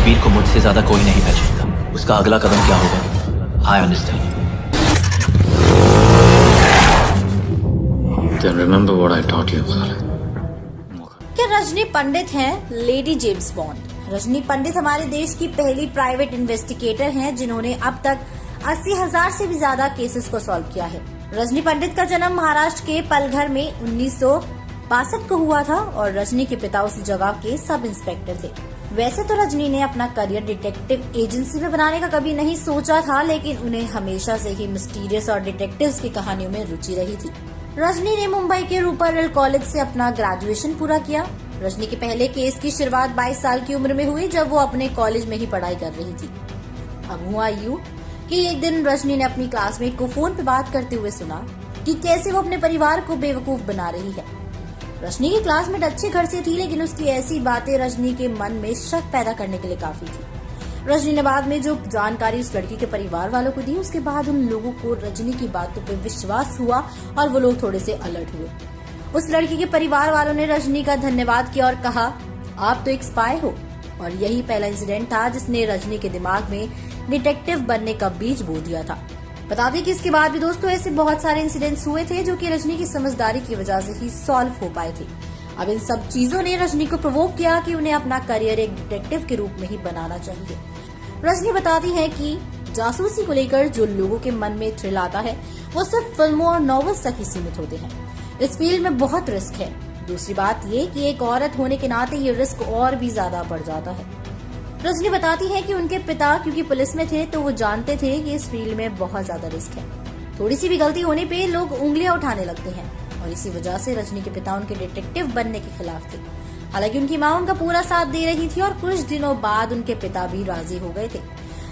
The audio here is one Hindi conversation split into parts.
रणवीर को मुझसे ज्यादा कोई नहीं पहचानता। उसका अगला कदम क्या होगा, I understand. Then remember what I taught you, Khalid. क्या रजनी पंडित हैं लेडी जेम्स बॉन्ड? रजनी पंडित हमारे देश की पहली प्राइवेट इन्वेस्टिगेटर हैं जिन्होंने अब तक 80,000 से भी ज्यादा केसेस को सॉल्व किया है। रजनी पंडित का जन्म महाराष्ट्र के पलघर में 1962 को हुआ था और रजनी के पिता उस जगह के सब इंस्पेक्टर थे। वैसे तो रजनी ने अपना करियर डिटेक्टिव एजेंसी में बनाने का कभी नहीं सोचा था, लेकिन उन्हें हमेशा से ही मिस्टीरियस और डिटेक्टिव्स की कहानियों में रुचि रही थी। रजनी ने मुंबई के रूपरल कॉलेज से अपना ग्रेजुएशन पूरा किया। रजनी के पहले केस की शुरुआत 22 साल की उम्र में हुई, जब वो अपने कॉलेज में ही पढ़ाई कर रही थी। अब हुआ यूं कि एक दिन रजनी ने अपनी क्लासमेट को फोन पे बात करते हुए सुना कि कैसे वो अपने परिवार को बेवकूफ बना रही है। रजनी की क्लासमेट अच्छे घर से थी, लेकिन उसकी ऐसी बातें रजनी के मन में शक पैदा करने के लिए काफी थी। रजनी ने बाद में जो जानकारी उस लड़की के परिवार वालों को दी, उसके बाद उन लोगों को रजनी की बातों पे विश्वास हुआ और वो लोग थोड़े से अलर्ट हुए। उस लड़की के परिवार वालों ने रजनी का धन्यवाद किया और कहा, आप तो एक स्पाई हो। और यही पहला इंसिडेंट था जिसने रजनी के दिमाग में डिटेक्टिव बनने का बीज बो दिया था। बता दें कि इसके बाद भी दोस्तों ऐसे बहुत सारे इंसिडेंट्स हुए थे जो कि रजनी की समझदारी की वजह से ही सॉल्व हो पाए थे। अब इन सब चीजों ने रजनी को प्रोवोक किया कि उन्हें अपना करियर एक डिटेक्टिव के रूप में ही बनाना चाहिए। रजनी बताती है कि जासूसी को लेकर जो लोगों के मन में थ्रिल आता है वो सिर्फ फिल्मों और नॉवेल्स तक ही सीमित होते हैं। इस फील्ड में बहुत रिस्क है। दूसरी बात ये कि एक औरत होने के नाते ये रिस्क और भी ज्यादा बढ़ जाता है। रजनी बताती है कि उनके पिता क्योंकि पुलिस में थे तो वो जानते थे कि इस फील्ड में बहुत ज्यादा रिस्क है। थोड़ी सी भी गलती होने पे लोग उंगलियां उठाने लगते हैं और इसी वजह से रजनी के पिता उनके डिटेक्टिव बनने के खिलाफ थे। हालांकि उनकी माँ उनका पूरा साथ दे रही थी और कुछ दिनों बाद उनके पिता भी राजी हो गए थे।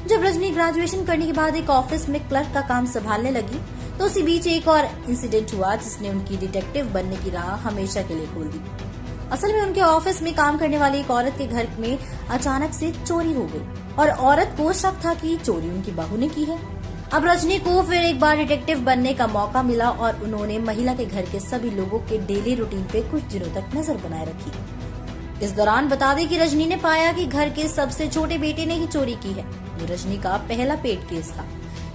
जब रजनी ग्रेजुएशन करने के बाद एक ऑफिस में क्लर्क का काम संभालने लगी तो उसी बीच एक और इंसिडेंट हुआ जिसने उनकी डिटेक्टिव बनने की राह हमेशा के लिए खोल दी। असल में उनके ऑफिस में काम करने वाली एक औरत के घर में अचानक से चोरी हो गई और औरत को शक था कि चोरी उनकी बहू ने की है। अब रजनी को फिर एक बार डिटेक्टिव बनने का मौका मिला और उन्होंने महिला के घर के सभी लोगों के डेली रूटीन पे कुछ दिनों तक नजर बनाए रखी। इस दौरान बता दें कि रजनी ने पाया कि घर के सबसे छोटे बेटे ने ही चोरी की है। ये रजनी का पहला पेड केस था।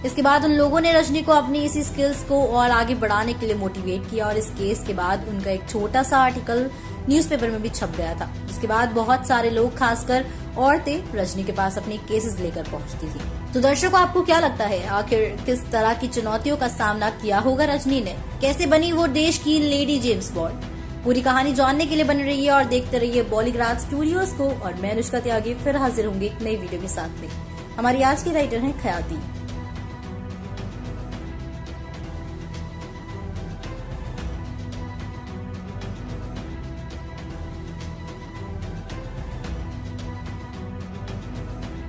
इसके बाद उन लोगों ने रजनी को अपनी इसी स्किल्स को और आगे बढ़ाने के लिए मोटिवेट किया और इस केस के बाद उनका एक छोटा सा आर्टिकल न्यूज़पेपर में भी छप गया था। इसके बाद बहुत सारे लोग, खासकर औरतें, रजनी के पास अपने केसेस लेकर पहुंचती थी। तो दर्शकों, आपको क्या लगता है आखिर किस तरह की चुनौतियों का सामना किया होगा रजनी ने? कैसे बनी वो देश की लेडी जेम्स बॉन्ड? पूरी कहानी जानने के लिए बने रहिए और देखते रहिए बॉलीग्राज स्टूडियोज को। और मैं अनुष्का त्यागी फिर हाजिर होंगी एक नई वीडियो के साथ में। हमारी आज की राइटर है खयाती।